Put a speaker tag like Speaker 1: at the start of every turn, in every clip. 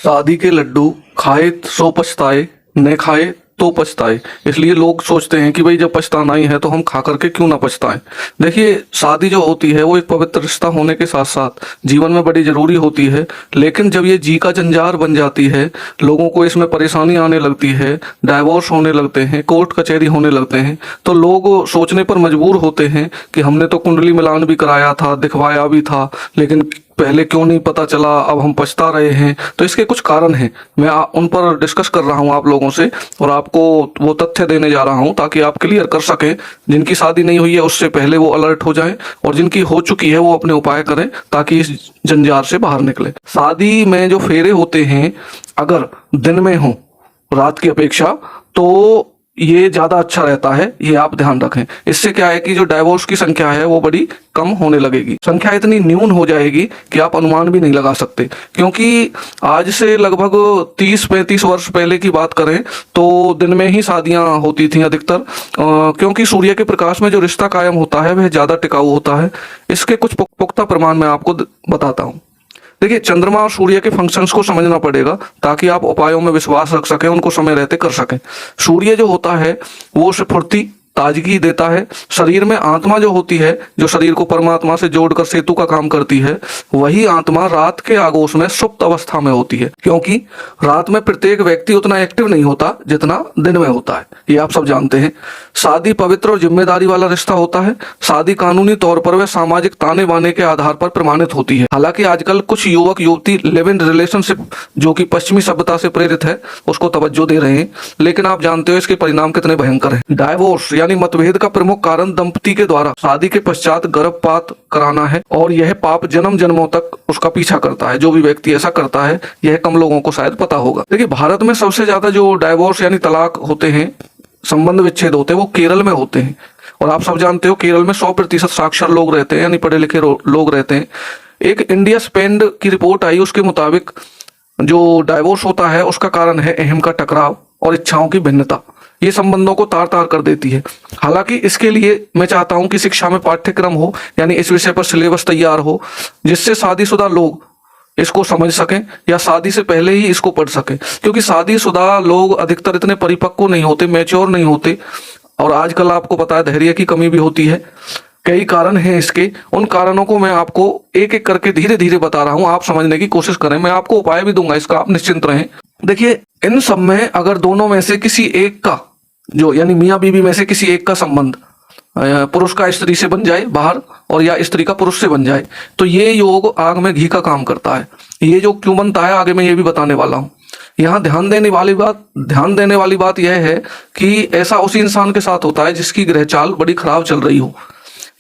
Speaker 1: शादी के लड्डू खाए सो पछताए, न खाए तो पछताए। इसलिए लोग सोचते हैं कि भाई जब पछताना ही है तो हम खा करके क्यों ना पछताएं। देखिए, शादी जो होती है वो एक पवित्र रिश्ता होने के साथ साथ जीवन में बड़ी जरूरी होती है। लेकिन जब ये जी का जंजार बन जाती है, लोगों को इसमें परेशानी आने लगती है, डाइवोर्स होने लगते हैं, कोर्ट कचहरी होने लगते हैं, तो लोग सोचने पर मजबूर होते हैं कि हमने तो कुंडली मिलान भी कराया था, दिखवाया भी था, लेकिन पहले क्यों नहीं पता चला, अब हम पछता रहे हैं। तो इसके कुछ कारण हैं, मैं उन पर डिस्कस कर रहा हूं आप लोगों से, और आपको वो तथ्य देने जा रहा हूं ताकि आप क्लियर कर सकें। जिनकी शादी नहीं हुई है उससे पहले वो अलर्ट हो जाएं, और जिनकी हो चुकी है वो अपने उपाय करें ताकि इस जंजार से बाहर निकले। शादी में जो फेरे होते हैं अगर दिन में हो रात की अपेक्षा, तो ये ज्यादा अच्छा रहता है, ये आप ध्यान रखें। इससे क्या है कि जो डाइवोर्स की संख्या है वो बड़ी कम होने लगेगी। संख्या इतनी न्यून हो जाएगी कि आप अनुमान भी नहीं लगा सकते। क्योंकि आज से लगभग 30-35 वर्ष पहले की बात करें तो दिन में ही शादियां होती थी अधिकतर, क्योंकि सूर्य के प्रकाश में जो रिश्ता कायम होता है वह ज्यादा टिकाऊ होता है। इसके कुछ पुख्ता प्रमाण मैं आपको बताता हूँ। देखिए, चंद्रमा और सूर्य के फंक्शंस को समझना पड़ेगा ताकि आप उपायों में विश्वास रख सकें, उनको समय रहते कर सकें। सूर्य जो होता है वो स्फूर्ति ताजगी देता है। शरीर में आत्मा जो होती है, जो शरीर को परमात्मा से जोड़कर सेतु का काम करती है, वही आत्मा रात के आगोश में सुप्त अवस्था में होती है। क्योंकि रात में प्रत्येक व्यक्ति उतना एक्टिव नहीं होता जितना दिन में होता है, ये आप सब जानते हैं। शादी पवित्र और जिम्मेदारी वाला रिश्ता होता है। शादी कानूनी तौर पर वह सामाजिक ताने बाने के आधार पर प्रमाणित होती है। हालांकि आजकल कुछ युवक युवती लिव इन रिलेशनशिप, जो कि पश्चिमी सभ्यता से प्रेरित है, उसको तवज्जो दे रहे हैं, लेकिन आप जानते हो इसके परिणाम कितने भयंकर हैं। डाइवोर्स यानी मतभेद का प्रमुख कारण दंपति के द्वारा शादी के पश्चात गर्भपात कराना है, और यह पाप जन्म जन्मों तक उसका पीछा करता है। जो भी व्यक्ति ऐसा करता है, यह कम लोगों को शायद पता होगा। देखिए, भारत में सबसे ज्यादा जो डाइवोर्स यानी तलाक होते हैं, संबंध विच्छेद होते हैं, वो केरल में होते हैं। और आप सब जानते हो केरल में 100% साक्षर लोग रहते हैं, यानी पढ़े लिखे लोग रहते हैं। एक इंडिया स्पेंड की रिपोर्ट आई, उसके मुताबिक जो डाइवोर्स होता है उसका कारण है अहम का टकराव और इच्छाओं की भिन्नता। ये संबंधों को तार तार कर देती है। हालांकि इसके लिए मैं चाहता हूं कि शिक्षा में पाठ्यक्रम हो, यानी इस विषय पर सिलेबस तैयार हो, जिससे शादीशुदा लोग इसको समझ सकें या शादी से पहले ही इसको पढ़ सकें। क्योंकि शादीशुदा लोग अधिकतर इतने परिपक्व नहीं होते, मैच्योर नहीं होते, और आजकल आपको पता है धैर्य की कमी भी होती है। कई कारण हैं इसके, उन कारणों को मैं आपको एक एक करके धीरे धीरे बता रहा हूं, आप समझने की कोशिश करें। मैं आपको उपाय भी दूंगा इसका, आप निश्चिंत रहें। देखिए, इन सब में अगर दोनों में से किसी एक का, जो यानी मियाँ बीवी में से किसी एक का संबंध पुरुष का स्त्री से बन जाए बाहर, और या स्त्री का पुरुष से बन जाए, तो ये योग आग में घी का काम करता है। ये जो क्यों बनता है आगे मैं ये भी बताने वाला हूँ। यहाँ ध्यान देने वाली बात यह है कि ऐसा उसी इंसान के साथ होता है जिसकी ग्रह चाल बड़ी खराब चल रही हो।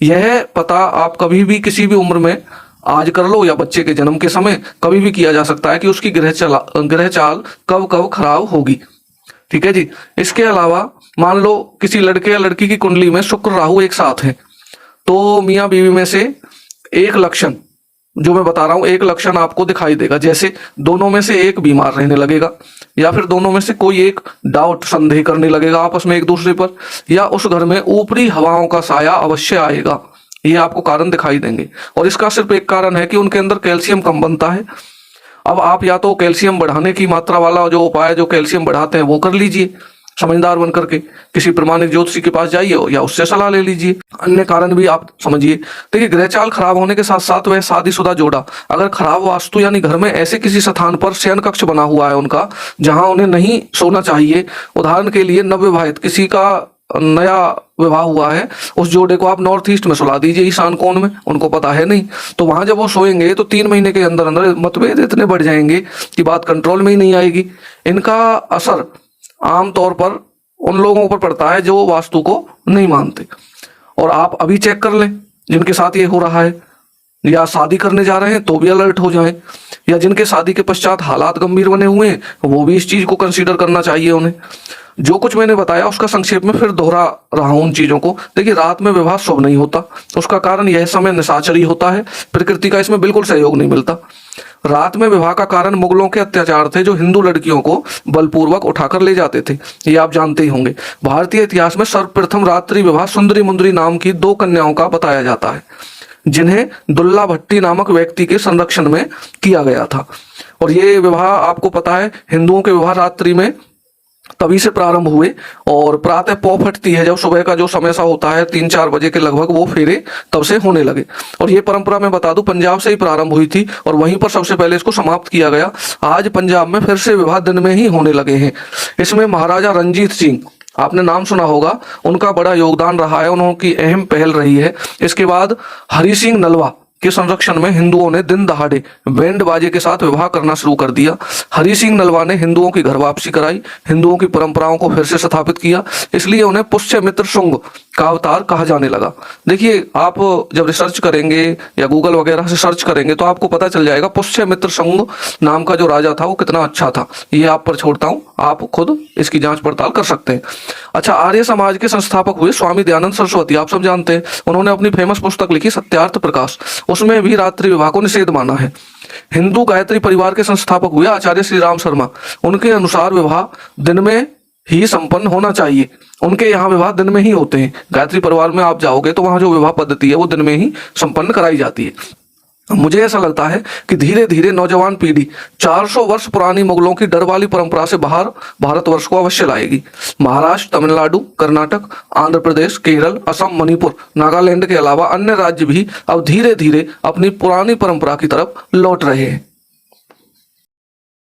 Speaker 1: यह पता आप कभी भी किसी भी उम्र में आज कर लो या बच्चे के जन्म के समय कभी भी किया जा सकता है कि उसकी ग्रह चाल कब कब खराब होगी। ठीक है जी। इसके अलावा मान लो किसी लड़के या लड़की की कुंडली में शुक्र राहु एक साथ है, तो मियाँ बीवी में से एक लक्षण जो मैं बता रहा हूं, एक लक्षण आपको दिखाई देगा। जैसे दोनों में से एक बीमार रहने लगेगा, या फिर दोनों में से कोई एक डाउट संदेह करने लगेगा आपस में एक दूसरे पर, या उस घर में ऊपरी हवाओं का साया अवश्य आएगा। ये आपको कारण दिखाई देंगे। और इसका सिर्फ एक कारण है कि उनके अंदर कैल्शियम कम बनता है। अब आप या तो कैल्शियम बढ़ाने की मात्रा वाला जो उपाय जो कैल्शियम बढ़ाते हैं वो कर लीजिए, समझदार बनकर के किसी प्रमाणिक ज्योतिषी के पास जाइए या उससे सलाह ले लीजिए। अन्य कारण भी आप समझिए। देखिए, ग्रहचाल खराब होने के साथ साथ वह शादीशुदा जोड़ा अगर खराब वास्तु यानी घर में ऐसे किसी स्थान पर शयन कक्ष बना हुआ है उनका, जहां उन्हें नहीं सोना चाहिए, उदाहरण के लिए नवविवाहित किसी का नया विवाह हुआ है, उस जोड़े को आप नॉर्थ ईस्ट में सुला दीजिए, ईशान कोण में, उनको पता है नहीं, तो वहां जब वो सोएंगे तो 3 महीने के अंदर अंदर मतभेद इतने बढ़ जाएंगे कि बात कंट्रोल में ही नहीं आएगी। इनका असर आमतौर पर उन लोगों पर पड़ता है जो वास्तु को नहीं मानते। और आप अभी चेक कर लें जिनके साथ ये हो रहा है, या शादी करने जा रहे हैं तो भी अलर्ट हो जाएं, या जिनके शादी के पश्चात हालात गंभीर बने हुए हैं वो भी इस चीज को कंसीडर करना चाहिए उन्हें। जो कुछ मैंने बताया उसका संक्षेप में फिर दोहरा रहा हूं उन चीजों को। देखिए, रात में विवाह शुभ नहीं होता, उसका कारण यह समय निशाचरी होता है, प्रकृति का इसमें बिल्कुल सहयोग नहीं मिलता। रात में विवाह का कारण मुगलों के अत्याचार थे, जो हिंदू लड़कियों को बलपूर्वक उठाकर ले जाते थे, ये आप जानते ही होंगे। भारतीय इतिहास में सर्वप्रथम रात्रि विवाह सुंदरी मुंदरी नाम की 2 कन्याओं का बताया जाता है, जिन्हें दुल्ला भट्टी नामक व्यक्ति के संरक्षण में किया गया था। और ये विवाह आपको पता है हिंदुओं के विवाह रात्रि में तभी से प्रारंभ हुए, और प्रातः पौ फटती है जब सुबह का जो समय सा होता है 3-4 बजे के लगभग, वो फेरे तब से होने लगे। और ये परंपरा मैं बता दूं पंजाब से ही प्रारंभ हुई थी और वहीं पर सबसे पहले इसको समाप्त किया गया। आज पंजाब में फिर से विवाह दिन में ही होने लगे हैं। इसमें महाराजा रंजीत सिंह, आपने नाम सुना होगा, उनका बड़ा योगदान रहा है, उनकी अहम पहल रही है। इसके बाद हरि सिंह नलवा के संरक्षण में हिंदुओं ने दिन दहाड़े बैंड बाजे के साथ विवाह करना शुरू कर दिया। हरि सिंह नलवा ने हिंदुओं की घर वापसी कराई, हिंदुओं की परंपराओं को फिर से स्थापित किया, इसलिए उन्हें पुष्यमित्र शुंग का अवतार कहा जाने लगा। देखिए, आप जब रिसर्च करेंगे या गूगल वगैरह से सर्च करेंगे तो आपको पता चल जाएगा पुष्यमित्र शुंग नाम का जो राजा था वो कितना अच्छा था। ये आप पर छोड़ता हूं, आप खुद इसकी जांच पड़ताल कर सकते हैं। अच्छा, आर्य समाज के संस्थापक हुए स्वामी दयानंद सरस्वती, आप सब जानते हैं, उन्होंने अपनी फेमस पुस्तक लिखी सत्यार्थ प्रकाश, उसमें भी रात्रि विवाह को निषेध माना है। हिंदू गायत्री परिवार के संस्थापक हुए आचार्य श्री राम शर्मा, उनके अनुसार विवाह दिन में ही संपन्न होना चाहिए। उनके यहाँ विवाह दिन में ही होते हैं। गायत्री परिवार में आप जाओगे तो वहां जो विवाह पद्धति है वो दिन में ही संपन्न कराई जाती है। मुझे ऐसा लगता है कि धीरे धीरे नौजवान पीढ़ी 400 वर्ष पुरानी मुगलों की डर वाली परंपरा से बाहर भारतवर्ष को अवश्य लाएगी। महाराष्ट्र, तमिलनाडु, कर्नाटक, आंध्र प्रदेश, केरल, असम, मणिपुर, नागालैंड के अलावा अन्य राज्य भी अब धीरे धीरे अपनी पुरानी परंपरा की तरफ लौट रहे हैं।